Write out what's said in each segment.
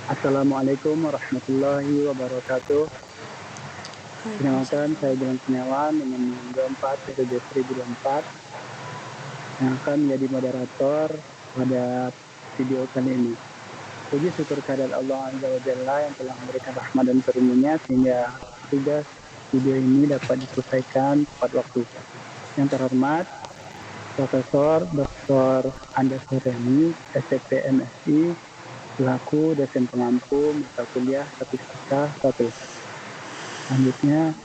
Assalamualaikum warahmatullahi wabarakatuh. Perkenalkan, saya Gilang Kurniawan dengan 24 PTJ 1024 yang akan menjadi moderator pada video kali ini. Puji syukur kehadirat Allah Azza wa Jalla yang telah memberikan rahmat dan karunia sehingga tugas video ini dapat diselesaikan tepat waktu. Yang terhormat, Profesor Dr. Andes Reni, SCP MSI, selaku dosen pengampu mata kuliah Statistika 1. Selanjutnya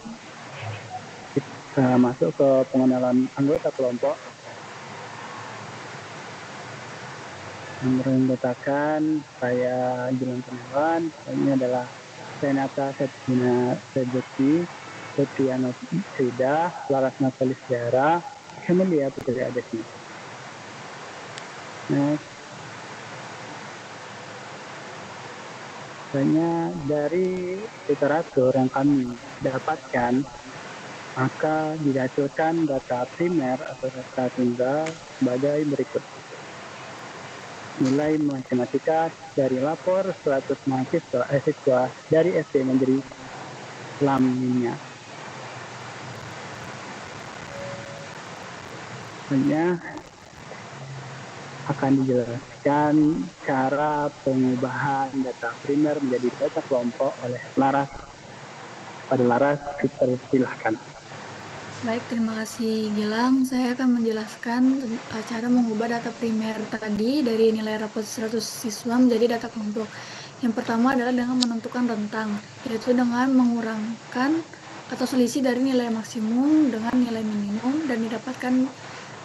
kita masuk ke pengenalan anggota kelompok. Yang beranggotakan saya Gilang Kurniawan, ini adalah Renata Septina Sejeki, Setriano Frida, Laras Natalis Tiara, Hemelia Putri Adesi. Hanya dari literatur yang kami dapatkan, maka dihasilkan data primer atau data tunggal sebagai berikut. Nilai matematika dari lapor 100 siswa dari SD Negeri Lamnya. Hanya akan dijelaskan cara pengubahan data primer menjadi data kelompok oleh Laras. Pada Laras, kita silahkan. Baik, terima kasih Gilang. Saya akan menjelaskan cara mengubah data primer tadi dari nilai rapot 100 siswa menjadi data kelompok. Yang pertama adalah dengan menentukan rentang, yaitu dengan mengurangkan atau selisih dari nilai maksimum dengan nilai minimum dan didapatkan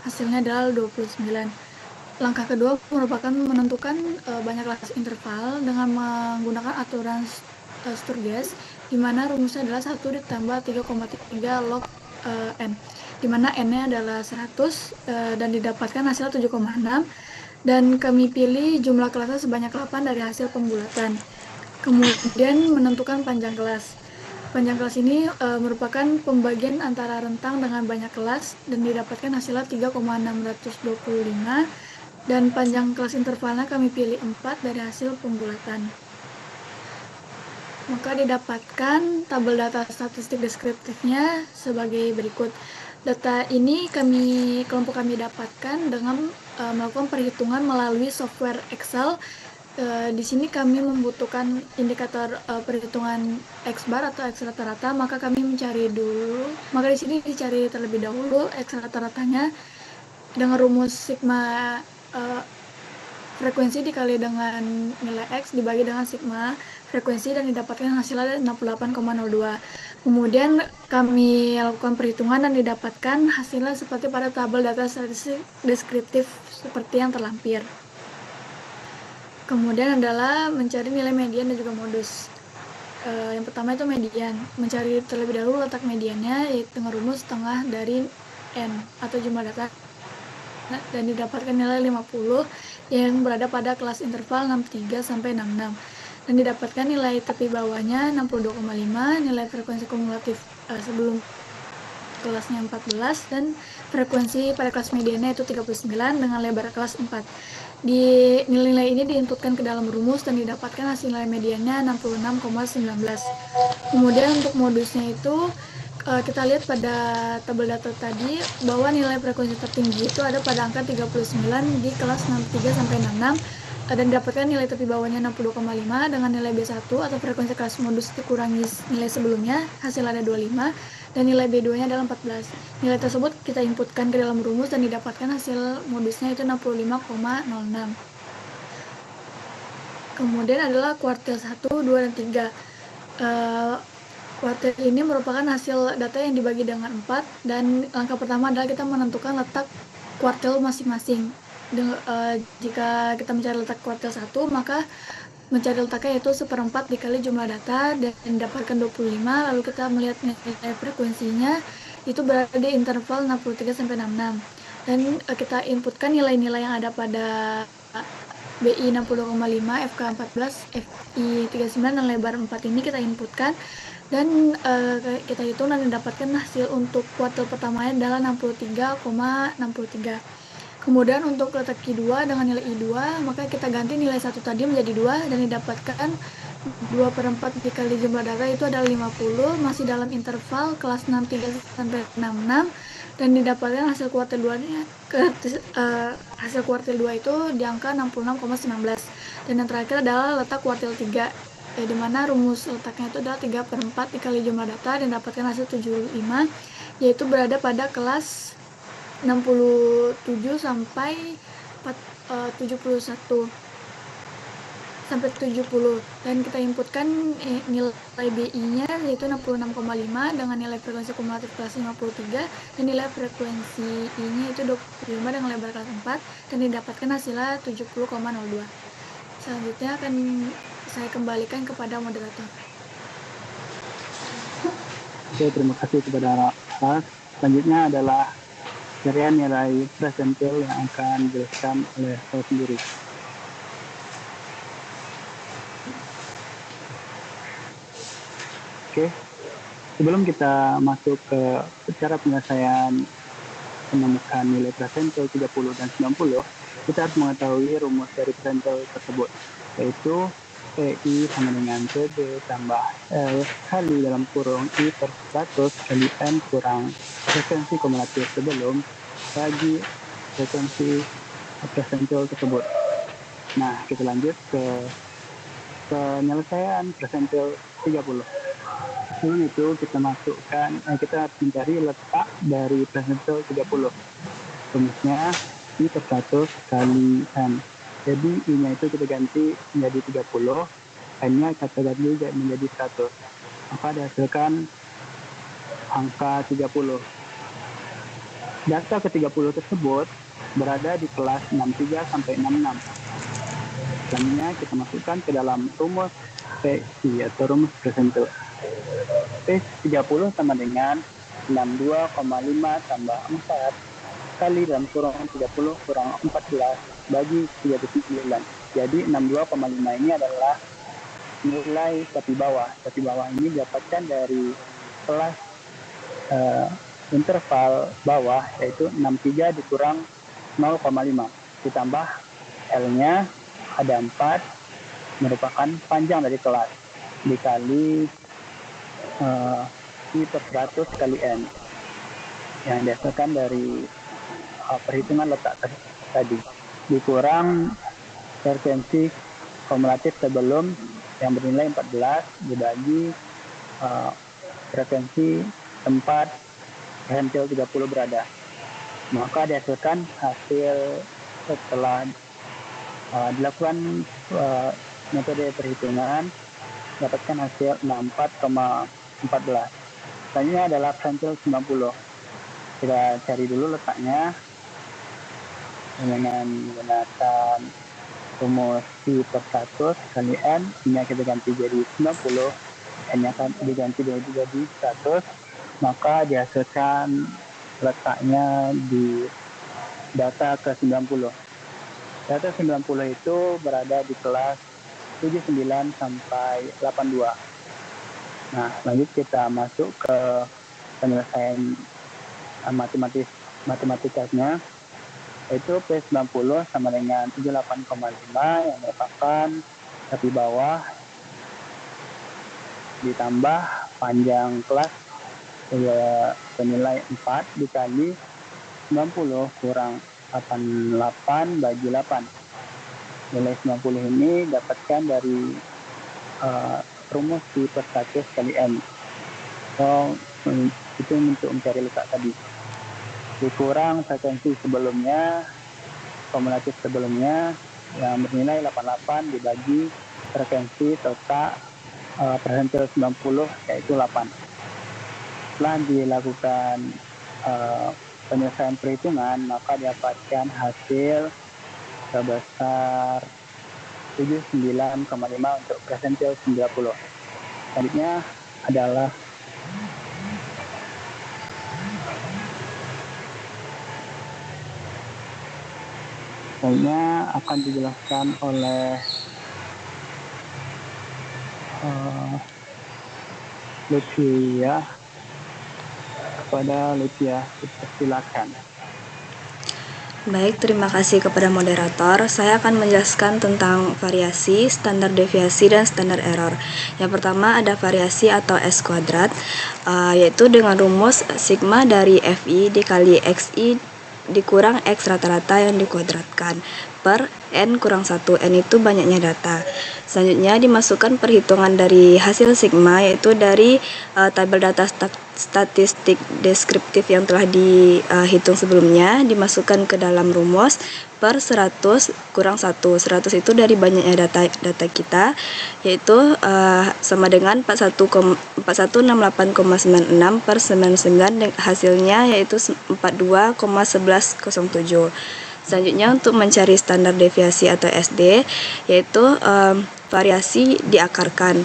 hasilnya adalah 29. Langkah kedua merupakan menentukan banyak kelas interval dengan menggunakan aturan Sturges, di mana rumusnya adalah 1 ditambah 3,3 log n, di mana n-nya adalah 100 dan didapatkan hasil 7,6, dan kami pilih jumlah kelasnya sebanyak 8 dari hasil pembulatan. Kemudian menentukan panjang kelas. Panjang kelas ini merupakan pembagian antara rentang dengan banyak kelas dan didapatkan hasilnya 3,625, dan panjang kelas intervalnya kami pilih 4 dari hasil pembulatan. Maka didapatkan tabel data statistik deskriptifnya sebagai berikut. Data ini kelompok kami dapatkan dengan melakukan perhitungan melalui software Excel. Di sini kami membutuhkan indikator perhitungan X bar atau X rata-rata, maka kami mencari dulu. Maka di sini dicari terlebih dahulu X rata-ratanya dengan rumus sigma frekuensi dikali dengan nilai X dibagi dengan sigma frekuensi dan didapatkan hasilnya 68,02. Kemudian kami lakukan perhitungan dan didapatkan hasilnya seperti pada tabel data statistik deskriptif seperti yang terlampir. Kemudian adalah mencari nilai median dan juga modus. Yang pertama itu median. Mencari terlebih dahulu letak mediannya, yaitu dengan rumus setengah dari N atau jumlah data, dan didapatkan nilai 50 yang berada pada kelas interval 63 sampai 66, dan didapatkan nilai tepi bawahnya 62,5, nilai frekuensi kumulatif sebelum kelasnya 14, dan frekuensi pada kelas mediannya itu 39 dengan lebar kelas 4. Di nilai-nilai ini diinputkan ke dalam rumus dan didapatkan hasil nilai mediannya 66,19. Kemudian untuk modusnya itu kita lihat pada tabel data tadi bahwa nilai frekuensi tertinggi itu ada pada angka 39 di kelas 63 sampai 66, dan didapatkan nilai tepi bawahnya 62,5 dengan nilai B1 atau frekuensi kelas modus dikurangi nilai sebelumnya, hasil ada 25, dan nilai B2-nya adalah 14. Nilai tersebut kita inputkan ke dalam rumus dan didapatkan hasil modusnya itu 65,06. Kemudian adalah kuartil 1, 2, dan 3. Kuartil ini merupakan hasil data yang dibagi dengan 4, dan langkah pertama adalah kita menentukan letak kuartil masing-masing. Jika kita mencari letak kuartil 1, maka mencari letaknya yaitu 1/4 dikali jumlah data dan mendapatkan 25, lalu kita melihat nilai frekuensinya itu berada di interval 63 sampai 66, dan kita inputkan nilai-nilai yang ada pada BI 60,5, FK 14, FI 39, dan lebar 4 ini kita inputkan, dan kita hitung dan mendapatkan hasil untuk kuartil pertamanya adalah 63,63. Kemudian untuk letak Q2 dengan nilai I2, maka kita ganti nilai 1 tadi menjadi 2 dan didapatkan 2/4 dikali jumlah data itu adalah 50, masih dalam interval kelas 63 sampai 66, dan didapatkan hasil kuartil 2-nya hasil kuartil 2 itu di angka 66,19. Dan yang terakhir adalah letak kuartil 3, di mana rumus letaknya itu adalah 3/4 dikali jumlah data dan dapatkan hasil 75, yaitu berada pada kelas 67 sampai 71 sampai 70, dan kita inputkan nilai BI-nya yaitu 66,5 dengan nilai frekuensi kumulatif kelas 53 dan nilai frekuensi I-nya itu 25 dengan lebar kelas 4 dan didapatkan hasilnya 70,02. Selanjutnya akan saya kembalikan kepada moderator. Oke, terima kasih kepada Ras. Selanjutnya adalah carian nilai presentil yang akan dijelaskan oleh saya sendiri. Oke, sebelum kita masuk ke cara penyelesaian menemukan nilai presentil 30 dan 90, kita harus mengetahui rumus dari presentil tersebut, yaitu PI sama dengan PB tambah L kali dalam kurung I per 100 kali N kurang frekuensi kumulatif sebelum bagi frekuensi presentil tersebut. Nah, kita lanjut ke penyelesaian presentil 30. Sebelum itu kita harus mencari letak dari presentil 30. Rumusnya I per 100 kali N. Jadi I-nya itu kita ganti menjadi 30, N-nya kita ganti menjadi 100. Maka dihasilkan angka 30. Data ke-30 tersebut berada di kelas 63 sampai 66. Selanjutnya kita masukkan ke dalam rumus PI atau rumus presentil. P30 sama dengan 62,5 tambah 4 kali dalam kurung 30 kurang 14 bagi 39. Jadi 62,5 ini adalah nilai tepi bawah. Tepi bawah ini didapatkan dari kelas interval bawah, yaitu 63 dikurang 0,5 ditambah L-nya ada 4, merupakan panjang dari kelas, dikali I per 100 kali N yang dihasilkan dari perhitungan letak tadi, dikurang frekuensi kumulatif sebelum yang bernilai 14 dibagi frekuensi tempat presentil 30 berada. Maka dihasilkan hasil setelah dilakukan metode perhitungan, dapatkan hasil 64,14. Selanjutnya adalah presentil 90. Kita cari dulu letaknya dengan menggunakan rumus I per 100 kali N. Ini kita ganti jadi 90, N-nya diganti jadi 100, maka dihasilkan letaknya di data ke-90. Data 90 itu berada di kelas 79 sampai 82. Nah, lanjut kita masuk ke penyelesaian matematikanya, yaitu P90 sama dengan 78,5 yang merupakan tepi bawah ditambah panjang kelas senilai 4 dikali 90 kurang 88 bagi 8. Nilai 90 ini dapatkan dari rumus I per 100 kali N. So, itu untuk mencari letak tadi. Dikurang frekuensi sebelumnya, kumulatif sebelumnya yang bernilai 88 dibagi frekuensi total presentil 90 yaitu 8. Setelah dilakukan penyelesaian perhitungan, maka dapatkan hasil sebesar 79,5 untuk presentil 90. Selanjutnya adalah akan dijelaskan oleh Lutfia. Kepada Lutfia, silakan. Baik, terima kasih kepada moderator. Saya akan menjelaskan tentang variasi, standar deviasi, dan standar error. Yang pertama ada variasi atau S kuadrat, yaitu dengan rumus sigma dari FI dikali XI dikurang X rata-rata yang dikuadratkan per N kurang 1. N itu banyaknya data. Selanjutnya dimasukkan perhitungan dari hasil sigma, yaitu dari tabel data statistik deskriptif yang telah dihitung sebelumnya, dimasukkan ke dalam rumus per 100 kurang 1. 100 itu dari banyaknya data kita, yaitu sama dengan 4168,96 per 99, hasilnya yaitu 42,1107. Selanjutnya untuk mencari standar deviasi atau SD, yaitu variasi diakarkan.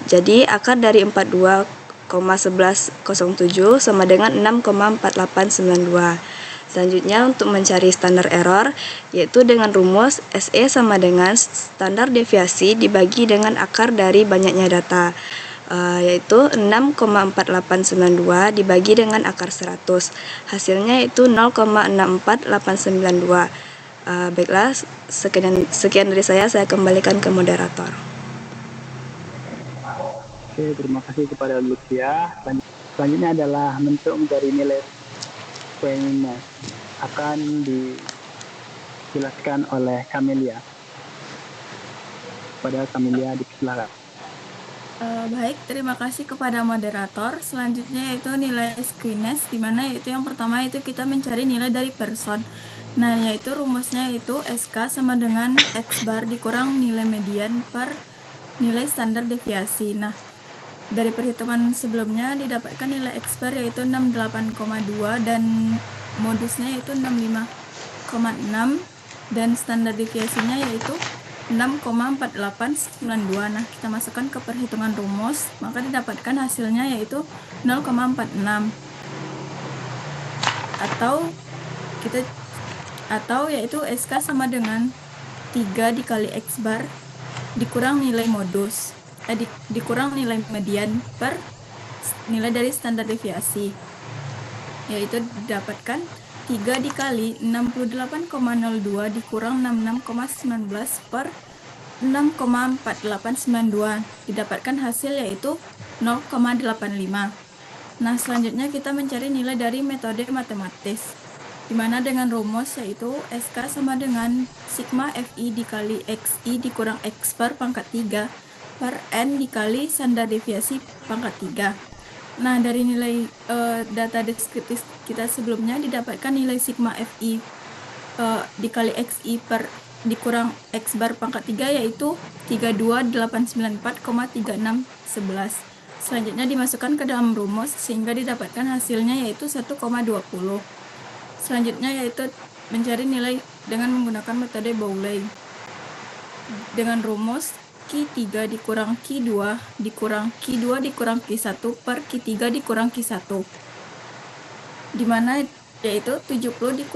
Jadi akar dari 42,1107 sama dengan 6,4892. Selanjutnya untuk mencari standar error, yaitu dengan rumus SE sama dengan standar deviasi dibagi dengan akar dari banyaknya data, yaitu 6,4892 dibagi dengan akar 100. Hasilnya itu 0,64892. Baiklah, sekian dari saya kembalikan ke moderator. Oke, terima kasih kepada Lutfia. Selanjutnya adalah bentuk mencari nilai poinnya. Akan dijelaskan oleh Camelia. Pada Camelia dipersilakan. Baik, terima kasih kepada moderator. Selanjutnya yaitu nilai squeeness, di mana yaitu yang pertama itu kita mencari nilai dari person. Nah, yaitu rumusnya itu SK sama dengan X bar dikurang nilai median per nilai standar deviasi. Nah, dari perhitungan sebelumnya didapatkan nilai X bar yaitu 68,2 dan modusnya yaitu 65,6 dan standar deviasinya yaitu 6,4892. Nah, kita masukkan ke perhitungan rumus, maka didapatkan hasilnya yaitu 0,46. Atau yaitu SK sama dengan 3 dikali X bar dikurang nilai modus, dikurang nilai median per nilai dari standar deviasi, yaitu didapatkan 3 dikali 68,02 dikurang 66,19 per 6,4892, didapatkan hasil yaitu 0,85. Nah, selanjutnya kita mencari nilai dari metode matematis, di mana dengan rumus yaitu SK sama dengan sigma FI dikali XI dikurang X bar pangkat 3 per N dikali standar deviasi pangkat 3. Nah, dari nilai data deskriptif kita sebelumnya didapatkan nilai sigma FI dikali XI per dikurang X bar pangkat 3 yaitu 32894,3611. Selanjutnya dimasukkan ke dalam rumus sehingga didapatkan hasilnya yaitu 1,20. Selanjutnya yaitu mencari nilai dengan menggunakan metode Bowley. Dengan rumus Q3 dikurang Q2 dikurang Q2 dikurang Q1 per Q3 dikurang Q1. Di mana yaitu 70,2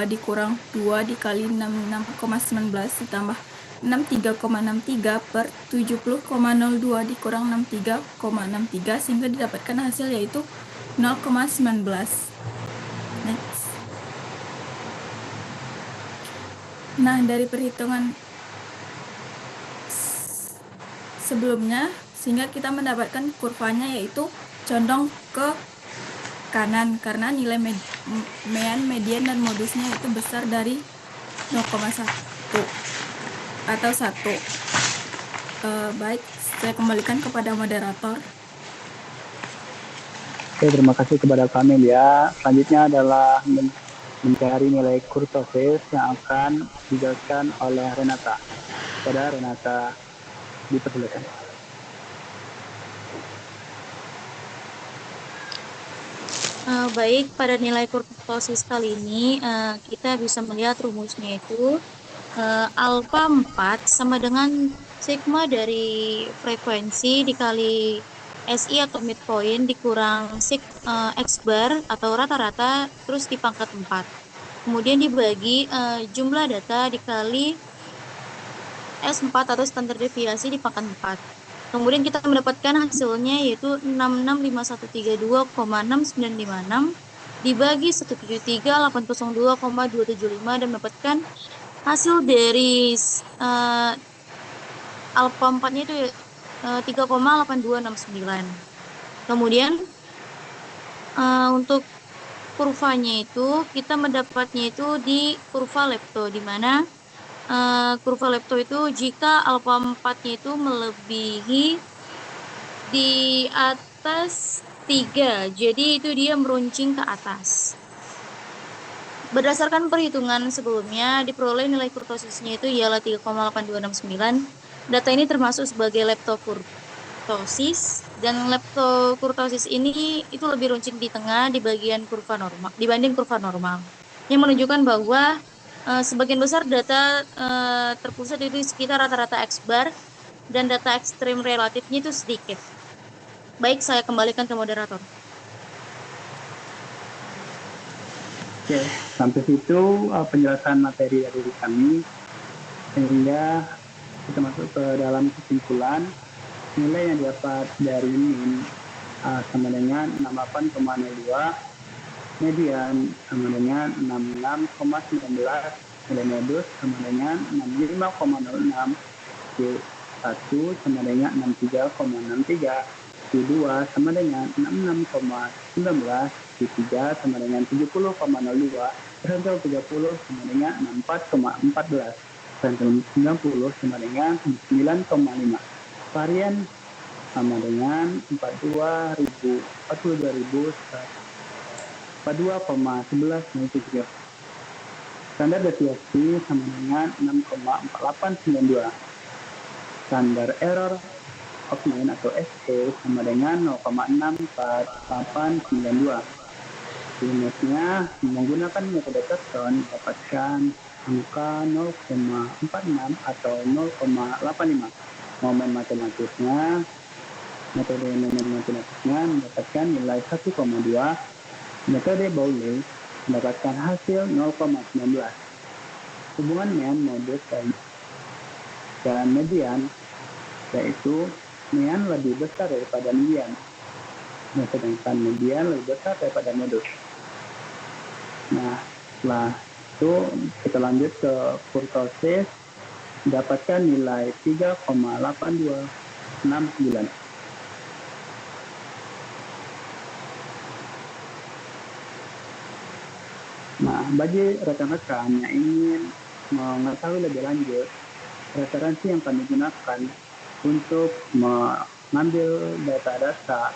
dikurang 2 dikali 66,19 ditambah 63,63 per 70,02 dikurang 63,63 sehingga didapatkan hasil yaitu 0,19. Next. Nah, dari perhitungan sebelumnya sehingga kita mendapatkan kurvanya yaitu condong ke kanan karena nilai median dan modusnya itu besar dari 0,1 atau 1. Baik, saya kembalikan kepada moderator. Oke, terima kasih kepada Camelia. Selanjutnya adalah mencari nilai kurtosis yang akan dijelaskan oleh Renata. Pada Renata dipersilakan. Baik, pada nilai kurtosis kali ini kita bisa melihat rumusnya itu alfa 4 sama dengan sigma dari frekuensi dikali SI atau midpoint dikurang X bar atau rata-rata terus dipangkat 4. Kemudian dibagi jumlah data dikali S4 atau standar deviasi dipangkat 4. Kemudian kita mendapatkan hasilnya yaitu 665132,6956 dibagi 173.802,275 dan mendapatkan hasil dari alfa 4-nya itu 3,8269. Kemudian untuk kurvanya itu kita mendapatnya itu di kurva lepto, di mana kurva lepto itu jika alfa 4-nya itu melebihi di atas 3, jadi itu dia meruncing ke atas. Berdasarkan perhitungan sebelumnya, diperoleh nilai kurtosisnya itu ialah 3,8269. Data ini termasuk sebagai leptokurtosis, dan leptokurtosis ini itu lebih runcing di tengah di bagian kurva normal dibanding kurva normal, yang menunjukkan bahwa sebagian besar data terpusat itu di sekitar rata-rata X bar dan data ekstrim relatifnya itu sedikit. Baik, saya kembalikan ke moderator. Oke, sampai situ penjelasan materi dari kami, sehingga kita masuk ke dalam kesimpulan. Nilai yang didapat dari min sama dengan 68,02, median sama dengan 66,19, nilai modus sama dengan 65,06, Q1 sama dengan 63,63, Q2 sama dengan 66,19, Q3 sama dengan 70,02, persentil 30 sama dengan 64,14, persentil 90 sama dengan 9,5. Varian sama dengan 42,1103. Standar deviasi sama dengan 6,4892. Standar error of mean atau SE sama dengan 0,64892. Rumusnya menggunakan metode Thorne dapatkan angka 0,46 atau 0,85. Momen matematisnya, metode matematisnya mendapatkan nilai 1,2, metode Bowley mendapatkan hasil 0,19. Hubungan mean, modus, dan median, yaitu mean lebih besar daripada median, sedangkan median lebih besar daripada modus. Nah, setelah itu kita lanjut ke kurtosis, dapatkan nilai 3,8269. Nah, bagi rekan-rekan yang ingin mengetahui lebih lanjut, referensi yang kami gunakan untuk mengambil data-data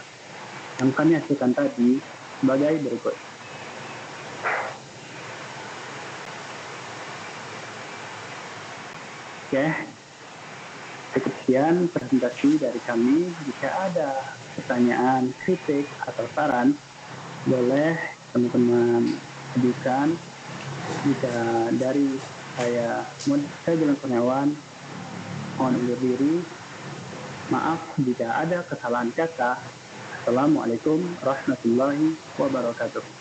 yang kami hasilkan tadi sebagai berikut. Oke, cukup sekian presentasi dari kami. Jika ada pertanyaan, kritik, atau saran, boleh teman-teman ajukan. Jika dari saya Jalan Kurniawan, mohon undur diri. Maaf jika ada kesalahan kata. Assalamualaikum warahmatullahi wabarakatuh.